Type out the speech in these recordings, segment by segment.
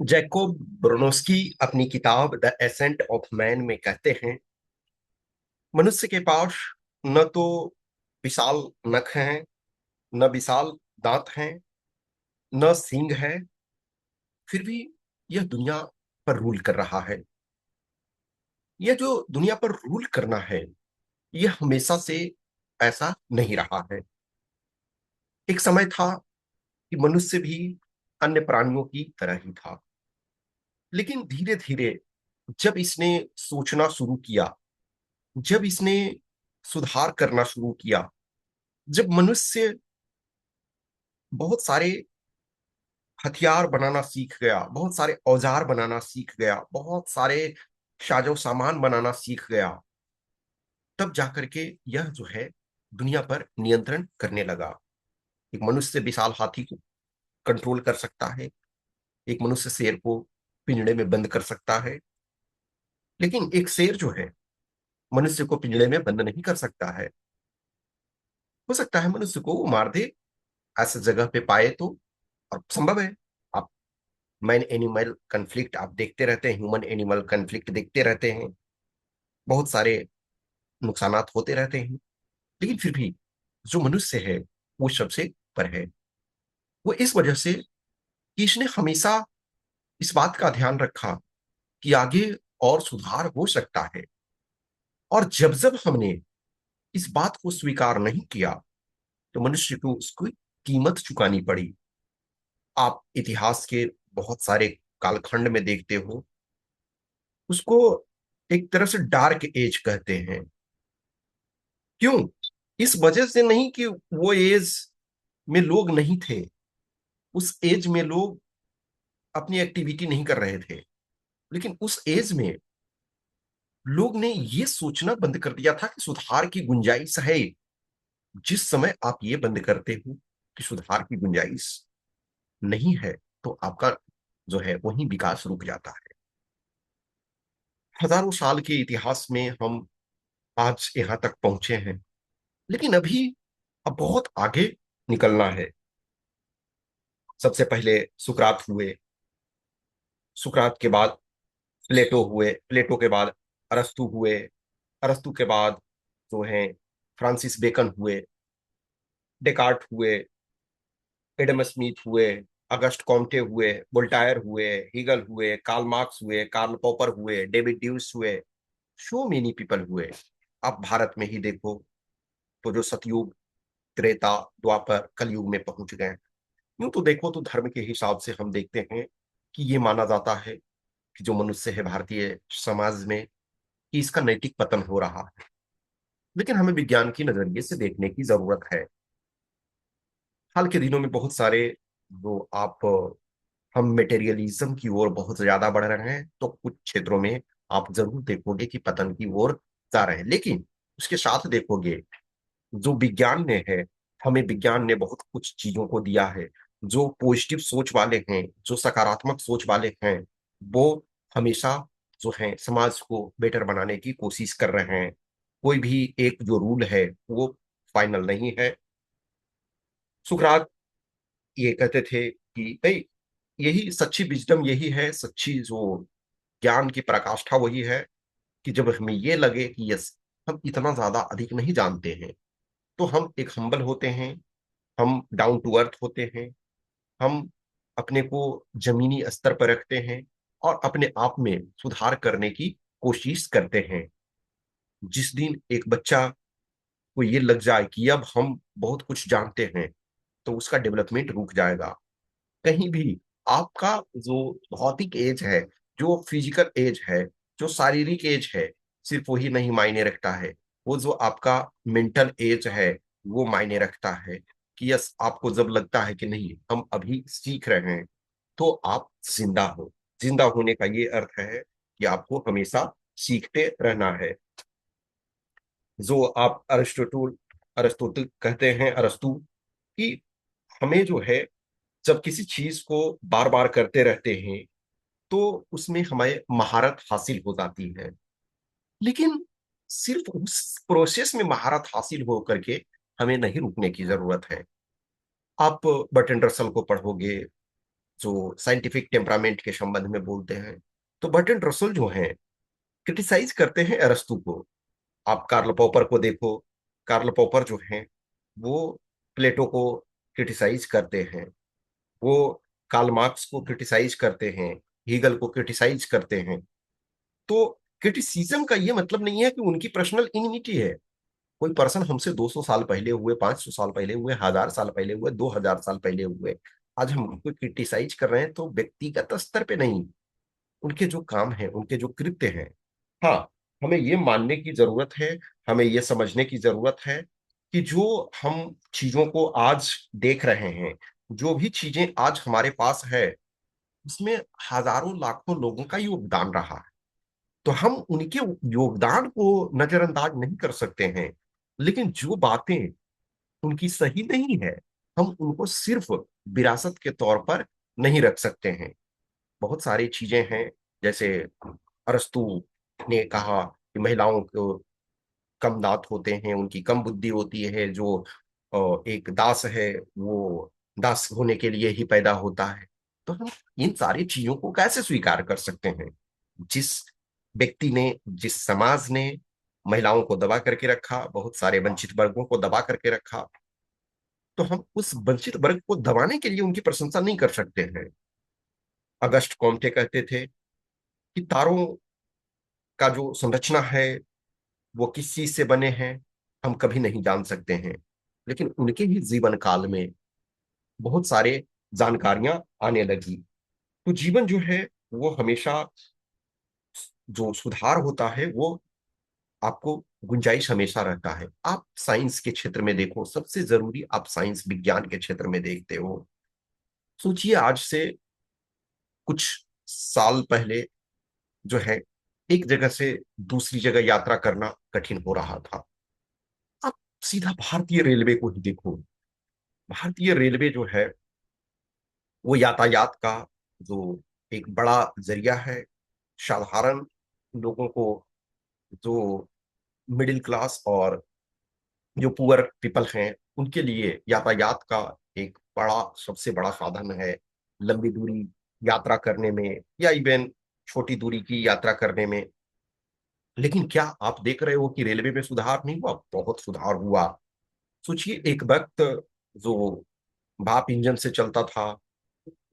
Jacob ब्रोनोस्की अपनी किताब the ascent of man में कहते हैं, मनुष्य के पास न तो विशाल नख हैं, न विशाल दांत हैं, न सींग है, फिर भी यह दुनिया पर रूल कर रहा है। यह जो दुनिया पर रूल करना है, यह हमेशा से ऐसा नहीं रहा है। एक समय था कि मनुष्य भी अन्य प्राणियों की तरह ही था, लेकिन धीरे धीरे जब इसने सोचना शुरू किया, जब इसने सुधार करना शुरू किया, जब मनुष्य बहुत सारे हथियार बनाना सीख गया, बहुत सारे औजार बनाना सीख गया, बहुत सारे साजो सामान बनाना सीख गया, तब जाकर के यह जो है दुनिया पर नियंत्रण करने लगा। एक मनुष्य विशाल हाथी को कंट्रोल कर सकता है, एक मनुष्य शेर को पिंजड़े में बंद कर सकता है, लेकिन एक शेर जो है मनुष्य को पिंजड़े में बंद नहीं कर सकता है। हो सकता है मनुष्य को वो मार दे, ऐसे जगह पे पाए तो, और संभव है। आप मैन एनिमल कन्फ्लिक्ट आप देखते रहते हैं, ह्यूमन एनिमल कन्फ्लिक्ट देखते रहते हैं, बहुत सारे नुकसानात होते रहते हैं, लेकिन फिर भी जो मनुष्य है वो सबसे ऊपर है। वो इस वजह से कि इसने हमेशा इस बात का ध्यान रखा कि आगे और सुधार हो सकता है। और जब जब हमने इस बात को स्वीकार नहीं किया, तो मनुष्य को उसकी कीमत चुकानी पड़ी। आप इतिहास के बहुत सारे कालखंड में देखते हो, उसको एक तरह से डार्क एज कहते हैं। क्यों? इस वजह से नहीं कि वो एज में लोग नहीं थे, उस एज में लोग अपनी एक्टिविटी नहीं कर रहे थे, लेकिन उस एज में लोग ने ये सोचना बंद कर दिया था कि सुधार की गुंजाइश है। जिस समय आप ये बंद करते हो कि सुधार की गुंजाइश नहीं है, तो आपका जो है वही विकास रुक जाता है। हजारों साल के इतिहास में हम आज यहां तक पहुंचे हैं, लेकिन अभी अब बहुत आगे निकलना है। सबसे पहले सुकरात हुए, सुकरात के बाद प्लेटो हुए, प्लेटो के बाद अरस्तु हुए, अरस्तु के बाद जो है फ्रांसिस बेकन हुए, डेकार्ट हुए, एडम स्मिथ हुए, अगस्ट कॉम्टे हुए, वोल्टायर हुए, हीगल हुए, कार्ल मार्क्स हुए, कार्ल पॉपर हुए, डेविड ड्यूस हुए, सो मेनी पीपल हुए। आप भारत में ही देखो तो जो सतयुग, त्रेता, द्वापर, कलयुग में पहुंच गए। यूं तो देखो तो धर्म के हिसाब से हम देखते हैं कि ये माना जाता है कि जो मनुष्य है भारतीय समाज में, कि इसका नैतिक पतन हो रहा है। लेकिन हमें विज्ञान की नजरिए से देखने की जरूरत है। हाल के दिनों में बहुत सारे जो आप हम मेटेरियलिज्म की ओर बहुत ज्यादा बढ़ रहे हैं, तो कुछ क्षेत्रों में आप जरूर देखोगे कि पतन की ओर जा रहे हैं। लेकिन उसके साथ देखोगे जो विज्ञान ने है, हमें विज्ञान ने बहुत कुछ चीजों को दिया है। जो पॉजिटिव सोच वाले हैं, जो सकारात्मक सोच वाले हैं, वो हमेशा जो है समाज को बेटर बनाने की कोशिश कर रहे हैं। कोई भी एक जो रूल है वो फाइनल नहीं है। सुकरात ये कहते थे कि भाई यही सच्ची विजडम, यही है सच्ची जो ज्ञान की पराकाष्ठा, वही है कि जब हमें ये लगे कि यस, हम इतना ज्यादा अधिक नहीं जानते हैं, तो हम एक हम्बल होते हैं, हम डाउन टू अर्थ होते हैं, हम अपने को जमीनी स्तर पर रखते हैं और अपने आप में सुधार करने की कोशिश करते हैं। जिस दिन एक बच्चा को ये लग जाए कि अब हम बहुत कुछ जानते हैं, तो उसका डेवलपमेंट रुक जाएगा। कहीं भी आपका जो भौतिक एज है, जो फिजिकल एज है, जो शारीरिक एज है, सिर्फ वही नहीं मायने रखता है। वो जो आपका मेंटल एज है, वो मायने रखता है। कि यस, आपको जब लगता है कि नहीं हम अभी सीख रहे हैं, तो आप जिंदा हो। जिंदा होने का ये अर्थ है कि आपको हमेशा सीखते रहना है। जो आप अरिस्टोटल कहते हैं, अरस्तु, कि हमें जो है जब किसी चीज को बार बार करते रहते हैं, तो उसमें हमें महारत हासिल हो जाती है। लेकिन सिर्फ उस प्रोसेस में महारत हासिल हो करके हमें नहीं रुकने की जरूरत है। आप बर्ट्रैंड रसल को पढ़ोगे, जो साइंटिफिक टेम्परामेंट के संबंध में बोलते हैं, तो बर्ट्रैंड रसल जो हैं क्रिटिसाइज करते हैं अरस्तु को। आप कार्ल पॉपर को देखो, कार्ल पॉपर जो हैं वो प्लेटो को क्रिटिसाइज करते हैं, वो कार्ल मार्क्स को क्रिटिसाइज करते हैं, हीगल को क्रिटिसाइज करते हैं। तो क्रिटिसिज्म का ये मतलब नहीं है कि उनकी पर्सनल इनिमिटी है। कोई पर्सन हमसे 200 साल पहले हुए, 500 साल पहले हुए, 1000 साल पहले हुए, 2000 साल पहले हुए, आज हम उनको क्रिटिसाइज कर रहे हैं तो व्यक्तिगत स्तर पे नहीं, उनके जो काम है, उनके जो कृत्य हैं। हाँ, हमें ये मानने की जरूरत है, हमें ये समझने की जरूरत है कि जो हम चीजों को आज देख रहे हैं, जो भी चीजें आज हमारे पास है, उसमें हजारों लाखों लोगों का योगदान रहा है। तो हम उनके योगदान को नजरअंदाज नहीं कर सकते हैं, लेकिन जो बातें उनकी सही नहीं है, हम उनको सिर्फ विरासत के तौर पर नहीं रख सकते हैं। बहुत सारी चीजें हैं, जैसे अरस्तु ने कहा कि महिलाओं को कम दांत होते हैं, उनकी कम बुद्धि होती है, जो एक दास है वो दास होने के लिए ही पैदा होता है। तो हम इन सारी चीजों को कैसे स्वीकार कर सकते हैं? जिस व्यक्ति ने, जिस समाज ने महिलाओं को दबा करके रखा, बहुत सारे वंचित वर्गों को दबा करके रखा, तो हम उस वंचित वर्ग को दबाने के लिए उनकी प्रशंसा नहीं कर सकते हैं। अगस्ट कॉम्टे कहते थे कि तारों का जो संरचना है वो किस चीज से बने हैं हम कभी नहीं जान सकते हैं, लेकिन उनके ही जीवन काल में बहुत सारे जानकारियां आने लगी। तो जीवन जो है वो हमेशा, जो सुधार होता है वो आपको गुंजाइश हमेशा रहता है। आप साइंस के क्षेत्र में देखो, सबसे जरूरी आप साइंस विज्ञान के क्षेत्र में देखते हो। सोचिए आज से कुछ साल पहले जो है एक जगह से दूसरी जगह यात्रा करना कठिन हो रहा था। आप सीधा भारतीय रेलवे को ही देखो। भारतीय रेलवे जो है वो यातायात का जो एक बड़ा जरिया है, साधारण लोगों को, जो मिडिल क्लास और जो पुअर पीपल हैं, उनके लिए यातायात का एक बड़ा, सबसे बड़ा साधन है लंबी दूरी यात्रा करने में, या इवन छोटी दूरी की यात्रा करने में। लेकिन क्या आप देख रहे हो कि रेलवे में सुधार नहीं हुआ? बहुत सुधार हुआ। सोचिए एक वक्त जो भाप इंजन से चलता था,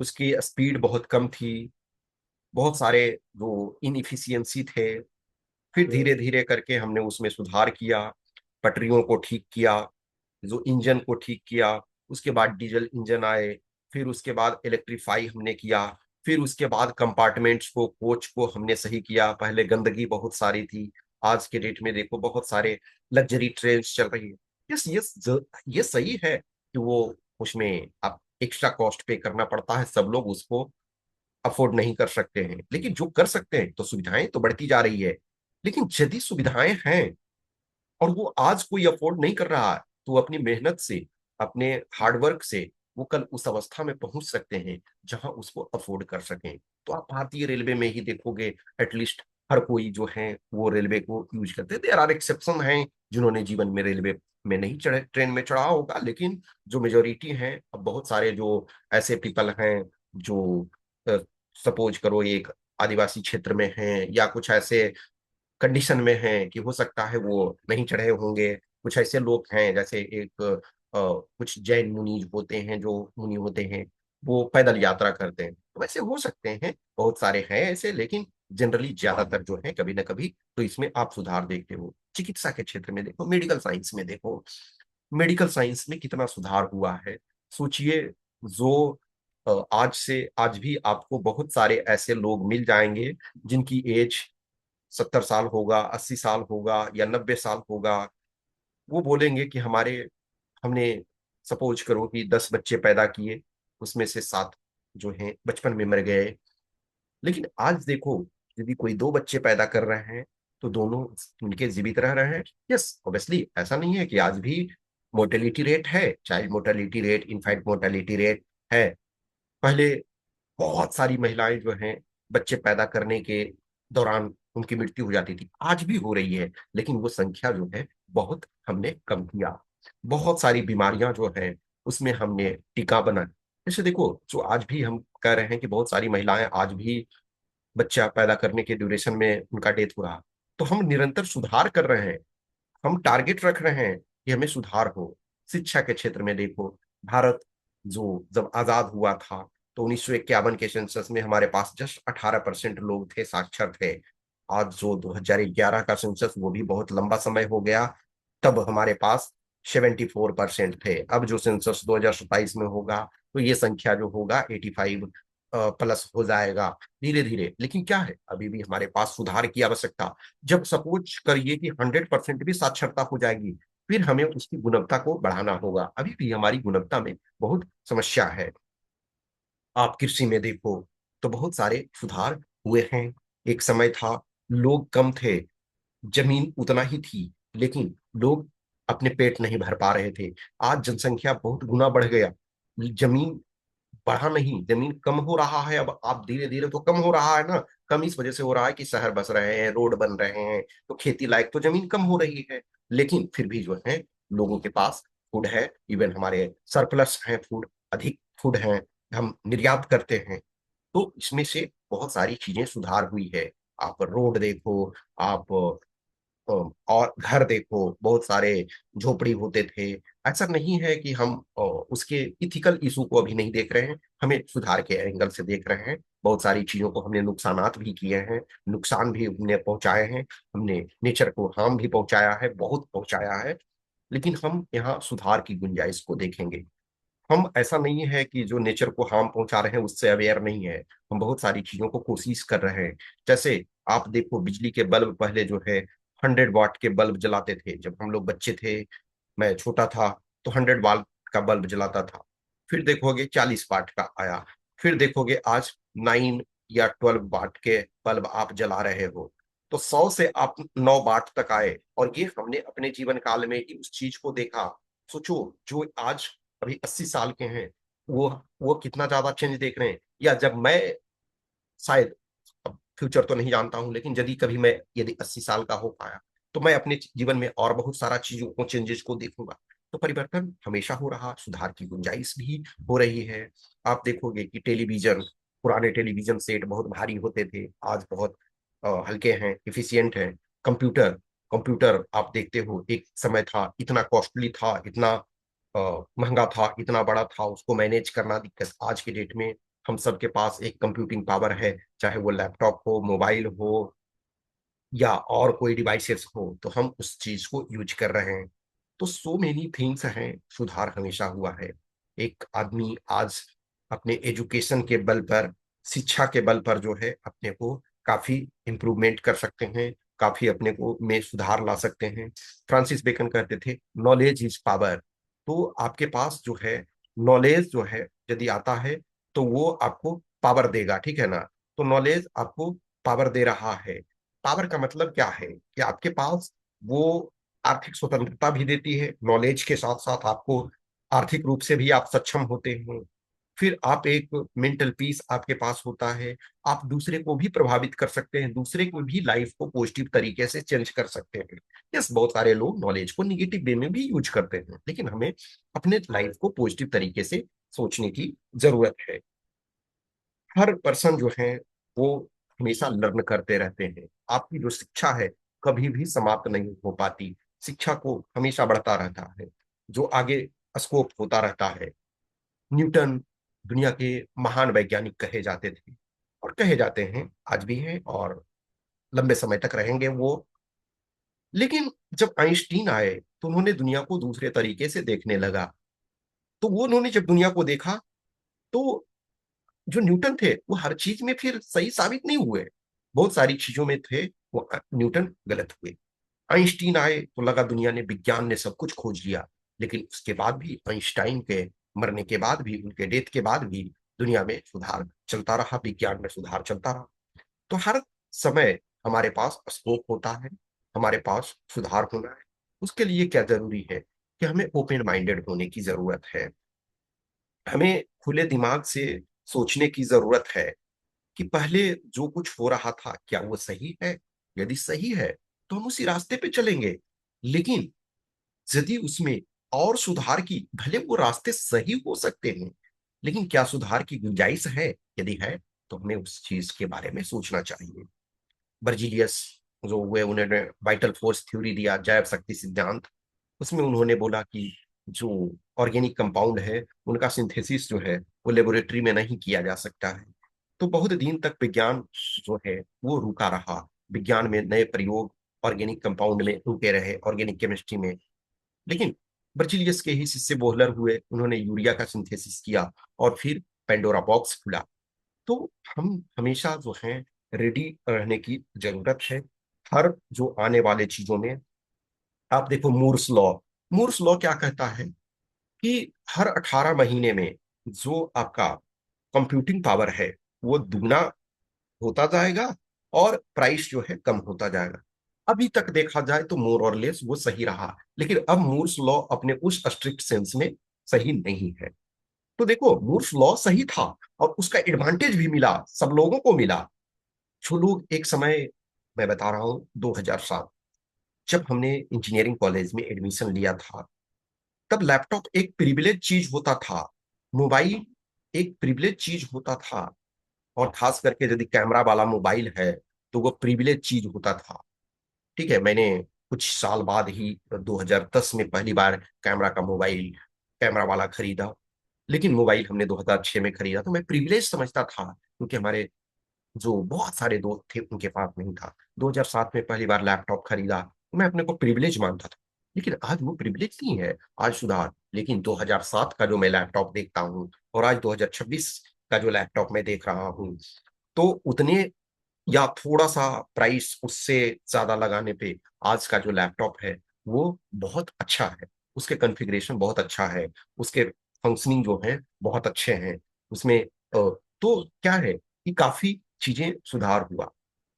उसकी स्पीड बहुत कम थी, बहुत सारे जो इनइफिशियंसी थे, फिर धीरे धीरे करके हमने उसमें सुधार किया, पटरियों को ठीक किया, जो इंजन को ठीक किया, उसके बाद डीजल इंजन आए, फिर उसके बाद इलेक्ट्रीफाई हमने किया, फिर उसके बाद कंपार्टमेंट्स को, कोच को हमने सही किया। पहले गंदगी बहुत सारी थी, आज के डेट में देखो बहुत सारे लग्जरी ट्रेन चल रही है। यस यस, ये सही है कि वो उसमें आप एक्स्ट्रा कॉस्ट पे करना पड़ता है, सब लोग उसको अफोर्ड नहीं कर सकते हैं, लेकिन जो कर सकते हैं तो सुविधाएं तो बढ़ती जा रही है। लेकिन यदि सुविधाएं हैं और वो आज कोई अफोर्ड नहीं कर रहा है, तो वो अपनी मेहनत से, अपने हार्डवर्क से वो कल उस अवस्था में पहुंच सकते हैं जहां उसको अफोर्ड कर सकें। तो आप भारतीय रेलवे में ही देखोगे, एटलीस्ट हर कोई जो है वो रेलवे को यूज करते हैं। देयर आर एक्सेप्शन हैं जिन्होंने जीवन में रेलवे में नहीं चढ़े, ट्रेन में चढ़ा होगा, लेकिन जो मेजोरिटी है, अब बहुत सारे जो ऐसे पीपल हैं जो सपोज करो एक आदिवासी क्षेत्र में हैं, या कुछ ऐसे कंडीशन में हैं कि हो सकता है वो नहीं चढ़े होंगे। कुछ ऐसे लोग हैं, जैसे एक कुछ जैन मुनि होते हैं, जो मुनि होते हैं वो पैदल यात्रा करते हैं, तो वैसे हो सकते हैं, बहुत सारे हैं ऐसे, लेकिन जनरली ज्यादातर जो है कभी ना कभी तो इसमें आप सुधार देखते हो। चिकित्सा के क्षेत्र में देखो, मेडिकल साइंस में देखो, मेडिकल साइंस में कितना सुधार हुआ है। सोचिए, जो आज से आज भी आपको बहुत सारे ऐसे लोग मिल जाएंगे जिनकी एज 70 साल होगा, 80 साल होगा, या 90 साल होगा। वो बोलेंगे कि हमारे हमने सपोज करो कि 10 बच्चे पैदा किए, उसमें से 7 जो हैं बचपन में मर गए। लेकिन आज देखो, यदि कोई 2 बच्चे पैदा कर रहे हैं तो दोनों उनके जीवित रह रहे हैं। यस, ऑब्वियसली ऐसा नहीं है कि आज भी मोर्टेलिटी रेट है, child mortality rate, इनफैंट mortality rate है। पहले बहुत सारी महिलाएं जो हैं बच्चे पैदा करने के दौरान उनकी मृत्यु हो जाती थी, आज भी हो रही है, लेकिन वो संख्या जो है बहुत हमने कम किया। बहुत सारी बीमारियां जो है उसमें हमने टीका बना, जैसे देखो, जो आज भी हम कह रहे हैं कि बहुत सारी महिलाएं आज भी बच्चा पैदा करने के ड्यूरेशन में उनका डेथ हो रहा, तो हम निरंतर सुधार कर रहे हैं। हम टारगेट रख रहे हैं कि हमें सुधार हो। शिक्षा के क्षेत्र में देखो, भारत जो जब आजाद हुआ था तो 1951 के सेंसस में हमारे पास जस्ट 18% लोग थे, साक्षर थे। आज जो 2011 का सेंसस, वो भी बहुत लंबा समय हो गया, तब हमारे पास 74% थे। अब जो सेंसस 2027 में होगा तो ये संख्या जो होगा 85 प्लस हो जाएगा धीरे धीरे। लेकिन क्या है, अभी भी हमारे पास सुधार की आवश्यकता। जब सपोज करिए कि 100% भी साक्षरता हो जाएगी, फिर हमें उसकी गुणवत्ता को बढ़ाना होगा। अभी भी हमारी गुणवत्ता में बहुत समस्या है। आप कृषि में देखो तो बहुत सारे सुधार हुए हैं। एक समय था, लोग कम थे, जमीन उतना ही थी, लेकिन लोग अपने पेट नहीं भर पा रहे थे। आज जनसंख्या बहुत गुना बढ़ गया, जमीन बढ़ा नहीं, जमीन कम हो रहा है। अब आप धीरे धीरे तो कम हो रहा है ना। कम इस वजह से हो रहा है कि शहर बस रहे हैं, रोड बन रहे हैं, तो खेती लायक तो जमीन कम हो रही है। लेकिन फिर भी जो है, लोगों के पास फूड है। इवन हमारे सरप्लस है फूड, अधिक फूड है, हम निर्यात करते हैं। तो इसमें से बहुत सारी चीजें सुधार हुई है। आप रोड देखो, आप और घर देखो, बहुत सारे झोपड़ी होते थे। ऐसा नहीं है कि हम उसके इथिकल इशू को अभी नहीं देख रहे हैं, हमें सुधार के एंगल से देख रहे हैं। बहुत सारी चीजों को हमने नुकसानात भी किए हैं, नुकसान भी हमने पहुंचाए हैं, हमने नेचर को हार्म भी पहुंचाया है, बहुत पहुंचाया है। लेकिन हम यहाँ सुधार की गुंजाइश को देखेंगे। हम, ऐसा नहीं है कि जो नेचर को हार्म पहुंचा रहे हैं उससे अवेयर नहीं है। हम बहुत सारी चीजों को कोशिश कर रहे हैं। जैसे आप देखो, बिजली के बल्ब पहले जो है 100 वाट के बल्ब जलाते थे जब हम लोग बच्चे थे। मैं छोटा था तो 100 वाट का बल्ब जलाता था। फिर देखोगे 40 वाट का आया। फिर देखोगे आज 9 या 12 वाट के बल्ब आप जला रहे हो। तो 100 से आप 9 वाट तक आए, और ये हमने अपने जीवन काल में ही उस चीज को देखा। सोचो, जो आज अभी 80 साल के हैं, वो कितना ज्यादा चेंज देख रहे हैं। या जब मैं, शायद, अब फ्यूचर तो नहीं जानता हूं, लेकिन यदि 80 साल का हो पाया तो मैं अपने जीवन में और बहुत सारा चीजों को, चेंजेस को देखूंगा। तो परिवर्तन हमेशा हो रहा, सुधार की गुंजाइश भी हो रही है। आप देखोगे कि टेलीविजन, पुराने टेलीविजन सेट बहुत भारी होते थे, आज बहुत हल्के हैं, इफिशियंट हैं। कंप्यूटर कंप्यूटर आप देखते हो, एक समय था, इतना कॉस्टली था, इतना महंगा था, इतना बड़ा था, उसको मैनेज करना दिक्कत। आज के डेट में हम सबके पास एक कंप्यूटिंग पावर है, चाहे वो लैपटॉप हो, मोबाइल हो, या और कोई डिवाइसेस हो, तो हम उस चीज को यूज कर रहे हैं। तो सो मेनी थिंग्स हैं, सुधार हमेशा हुआ है। एक आदमी आज अपने एजुकेशन के बल पर, शिक्षा के बल पर जो है, अपने को काफी इम्प्रूवमेंट कर सकते हैं, काफी अपने को में सुधार ला सकते हैं। फ्रांसिस बेकन कहते थे, नॉलेज इज पावर। तो आपके पास जो है, नॉलेज जो है यदि आता है तो वो आपको पावर देगा, ठीक है ना। तो नॉलेज आपको पावर दे रहा है। पावर का मतलब क्या है कि आपके पास वो आर्थिक स्वतंत्रता भी देती है, नॉलेज के साथ साथ आपको आर्थिक रूप से भी आप सक्षम होते हैं। फिर आप एक मेंटल पीस आपके पास होता है। आप दूसरे को भी प्रभावित कर सकते हैं, दूसरे को भी लाइफ को पॉजिटिव तरीके से चेंज कर सकते हैं। यस, बहुत सारे लोग नॉलेज को निगेटिव वे में भी यूज करते हैं, लेकिन हमें अपने लाइफ को पॉजिटिव तरीके से सोचने की जरूरत है। हर पर्सन जो है वो हमेशा लर्न करते रहते हैं। आपकी जो शिक्षा है कभी भी समाप्त नहीं हो पाती, शिक्षा को हमेशा बढ़ता रहता है, जो आगे स्कोप होता रहता है। न्यूटन दुनिया के महान वैज्ञानिक कहे जाते थे, और कहे जाते हैं, आज भी हैं, और लंबे समय तक रहेंगे वो। लेकिन जब आइंस्टीन आए तो उन्होंने दुनिया को दूसरे तरीके से देखने लगा। तो वो, उन्होंने जब दुनिया को देखा, तो जो न्यूटन थे वो हर चीज में फिर सही साबित नहीं हुए, बहुत सारी चीजों में थे वो न्यूटन गलत हुए। आइंस्टीन आए तो लगा दुनिया ने, विज्ञान ने सब कुछ खोज लिया। लेकिन उसके बाद भी, आइंस्टाइन के मरने के बाद भी, उनके डेथ के बाद भी दुनिया में सुधार चलता रहा, विज्ञान में सुधार चलता रहा। तो हर समय हमारे पास स्कोप होता है, हमारे पास सुधार होना है। उसके लिए क्या जरूरी है कि हमें ओपन माइंडेड होने की जरूरत है, हमें खुले दिमाग से सोचने की जरूरत है कि पहले जो कुछ हो रहा था क्या वो सही है। यदि सही है तो हम उसी रास्ते पे चलेंगे। लेकिन यदि उसमें और सुधार की, भले वो रास्ते सही हो सकते हैं, लेकिन क्या सुधार की गुंजाइश है? यदि है तो हमें उस चीज के बारे में सोचना चाहिए। बर्जीलियस जो हुए, उन्होंने वाइटल फोर्स थ्योरी दिया, जैव शक्ति सिद्धांत। उसमें उन्होंने बोला कि जो ऑर्गेनिक कंपाउंड है उनका सिंथेसिस जो है वो लेबोरेटरी में नहीं किया जा सकता है। तो बहुत दिन तक विज्ञान जो है वो रुका रहा। विज्ञान में नए प्रयोग ऑर्गेनिक कंपाउंड में रुके रहे, ऑर्गेनिक केमिस्ट्री में। लेकिन बर्जिलियस के ही शिष्य बोहलर हुए, उन्होंने यूरिया का सिंथेसिस किया और फिर पेंडोरा बॉक्स खुला। तो हम हमेशा जो है रेडी रहने की जरूरत है हर जो आने वाले चीजों में। आप देखो मूर्स लॉ। मूर्स लॉ क्या कहता है कि हर 18 महीने में जो आपका कंप्यूटिंग पावर है वो दुगना होता जाएगा और प्राइस जो है कम होता जाएगा। अभी तक देखा जाए तो मोर और लेस वो सही रहा, लेकिन अब मूर्स लॉ अपने उस स्ट्रिक्ट सेंस में सही नहीं है। तो देखो मूर्स लॉ सही था और उसका एडवांटेज भी मिला, सब लोगों को मिला। जो लोग एक समय, मैं बता रहा हूँ 2007, जब हमने इंजीनियरिंग कॉलेज में एडमिशन लिया था, तब लैपटॉप एक प्रिविलेज चीज होता था, मोबाइल एक प्रिविलेज चीज होता था। और खास करके यदि कैमरा वाला मोबाइल है तो वो प्रिविलेज चीज होता था। ठीक है, मैंने कुछ साल बाद ही 2010 में पहली बार कैमरा वाला खरीदा। लेकिन मोबाइल हमने 2006 में खरीदा, तो मैं प्रिविलेज समझता था क्योंकि हमारे जो बहुत सारे दोस्त थे उनके पास नहीं था। 2007 में पहली बार लैपटॉप खरीदा तो मैं अपने को प्रिविलेज मानता था। लेकिन आज वो प्रिविलेज नहीं है, आज सुधार। लेकिन 2007 का जो मैं लैपटॉप देखता हूँ और आज 2026 का जो लैपटॉप मैं देख रहा हूँ, तो उतने या थोड़ा सा प्राइस उससे ज्यादा लगाने पे आज का जो लैपटॉप है वो बहुत अच्छा है। उसके कॉन्फ़िगरेशन बहुत अच्छा है, उसके फंक्शनिंग जो है बहुत अच्छे हैं उसमें। तो क्या है कि काफी चीजें सुधार हुआ।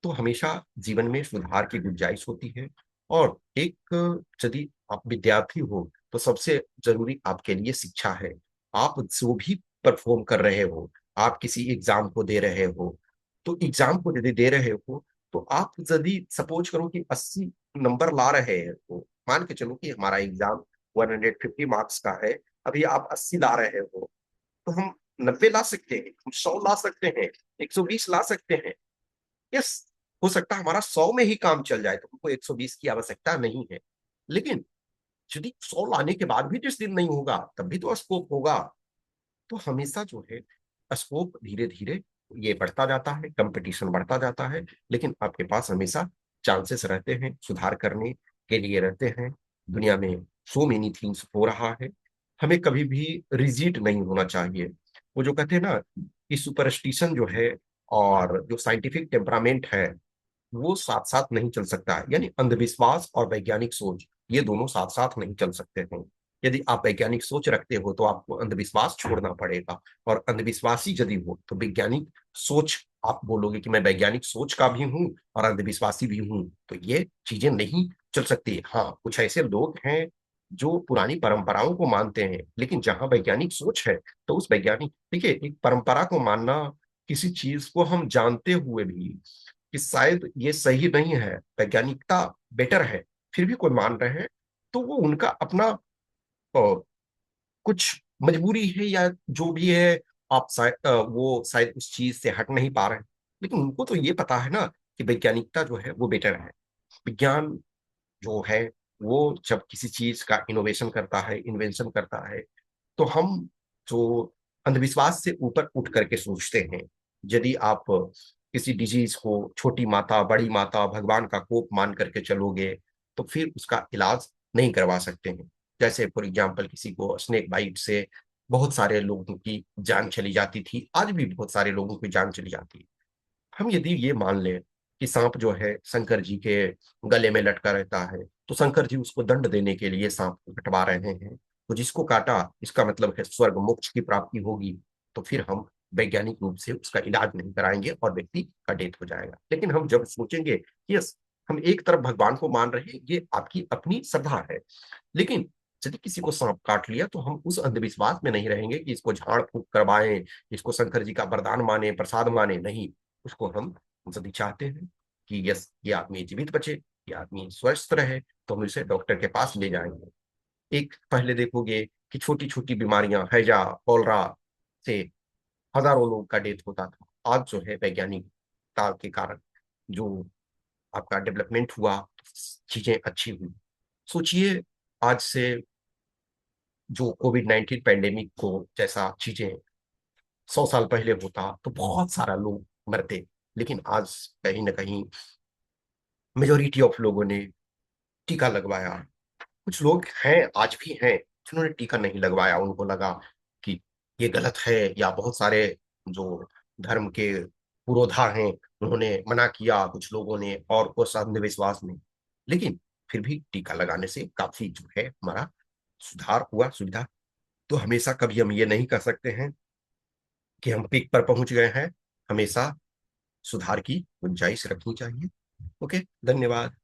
तो हमेशा जीवन में सुधार की गुंजाइश होती है। और एक यदि आप विद्यार्थी हो तो सबसे जरूरी आपके लिए शिक्षा है। आप जो भी परफॉर्म कर रहे हो, आप किसी एग्जाम को दे रहे हो, तो एग्जाम को यदि दे रहे हो तो आप यदि सपोज करो कि 80 नंबर ला रहे हैं, तो मान के चलो कि हमारा एग्जाम 150 मार्क्स का है, अभी आप 80 ला रहे हो, तो हम 90 ला सकते हैं, हम 100 ला सकते हैं, 120 ला सकते हैं। यस, हो सकता है हमारा 100 में ही काम चल जाए तो हमको 120 की आवश्यकता नहीं है। लेकिन यदि 100 लाने के बाद भी जिस दिन नहीं होगा तब भी तो स्कोप होगा। तो हमेशा जो है स्कोप धीरे धीरे ये बढ़ता जाता है, कंपटीशन बढ़ता जाता है, लेकिन आपके पास हमेशा चांसेस रहते हैं, सुधार करने के लिए रहते हैं। दुनिया में सो मेनी थिंग्स हो रहा है, हमें कभी भी रिजिड नहीं होना चाहिए। वो जो कहते हैं ना कि सुपरस्टिशन जो है और जो साइंटिफिक टेम्परामेंट है वो साथ साथ नहीं चल सकता है। यानी अंधविश्वास और वैज्ञानिक सोच ये दोनों साथ साथ नहीं चल सकते हैं। यदि आप वैज्ञानिक सोच रखते हो तो आपको अंधविश्वास छोड़ना पड़ेगा, और अंधविश्वासी यदि हो तो वैज्ञानिक सोच, आप बोलोगे कि मैं वैज्ञानिक सोच का भी हूं और अंधविश्वासी भी हूं, तो ये चीजें नहीं चल सकती। हाँ, कुछ ऐसे लोग हैं जो पुरानी परंपराओं को मानते हैं, लेकिन जहां वैज्ञानिक सोच है तो उस वैज्ञानिक, देखिए, एक परंपरा को मानना, किसी चीज को हम जानते हुए भी कि शायद ये सही नहीं है, वैज्ञानिकता बेटर है, फिर भी कोई मान रहे हैं, तो वो उनका अपना कुछ मजबूरी है या जो भी है। आप शायद वो शायद उस चीज से हट नहीं पा रहे हैं, लेकिन उनको तो ये पता है ना कि वैज्ञानिकता जो है वो बेटर है। विज्ञान जो है वो जब किसी चीज का इनोवेशन करता है, इन्वेंशन करता है, तो हम जो अंधविश्वास से ऊपर उठ करके सोचते हैं। यदि आप किसी डिजीज को छोटी माता, बड़ी माता, भगवान का कोप मान करके चलोगे तो फिर उसका इलाज नहीं करवा सकते हैं। जैसे फॉर एग्जाम्पल किसी को स्नेक बाइट से बहुत सारे लोगों की जान चली जाती थी, आज भी बहुत सारे लोगों की जान चली जाती है। हम यदि ये मान लें कि सांप जो है शंकर जी के गले में लटका रहता है, तो शंकर जी उसको दंड देने के लिए सांप को कटवा रहे हैं, तो जिसको काटा इसका मतलब है स्वर्ग मोक्ष की प्राप्ति होगी, तो फिर हम वैज्ञानिक रूप से उसका इलाज नहीं कराएंगे और व्यक्ति का डेथ हो जाएगा। लेकिन हम जब सोचेंगे कि यस, हम एक तरफ भगवान को मान रहे हैं, ये आपकी अपनी श्रद्धा है, लेकिन यदि किसी को सांप काट लिया तो हम उस अंधविश्वास में नहीं रहेंगे कि इसको झाड़ फूक करवाएं, इसको शंकर जी का वरदान माने, प्रसाद माने, नहीं। उसको हम यदि चाहते हैं कि यस ये आदमी जीवित बचे, ये आदमी स्वस्थ रहे, तो हम इसे डॉक्टर के पास ले जाएंगे। एक पहले देखोगे कि छोटी छोटी बीमारियां, हैजा, कॉलरा, से हजारों लोग का डेथ होता था। आज जो है वैज्ञानिकता के कारण जो आपका डेवलपमेंट हुआ, चीजें अच्छी हुई। सोचिए, आज से जो कोविड 19 पैंडेमिक को जैसा चीजें 100 साल पहले होता तो बहुत सारा लोग मरते, लेकिन आज कहीं ना कहीं मेजोरिटी ऑफ लोगों ने टीका लगवाया। कुछ लोग हैं, आज भी हैं, जिन्होंने टीका नहीं लगवाया, उनको लगा कि ये गलत है, या बहुत सारे जो धर्म के पुरोधा हैं उन्होंने मना किया, कुछ लोगों ने, और उस अंधविश्वास में। लेकिन फिर भी टीका लगाने से काफी जो है हमारा सुधार हुआ, सुविधा। तो हमेशा कभी हम ये नहीं कह सकते हैं कि हम पीक पर पहुंच गए हैं। हमेशा सुधार की गुंजाइश रखनी चाहिए। ओके, धन्यवाद।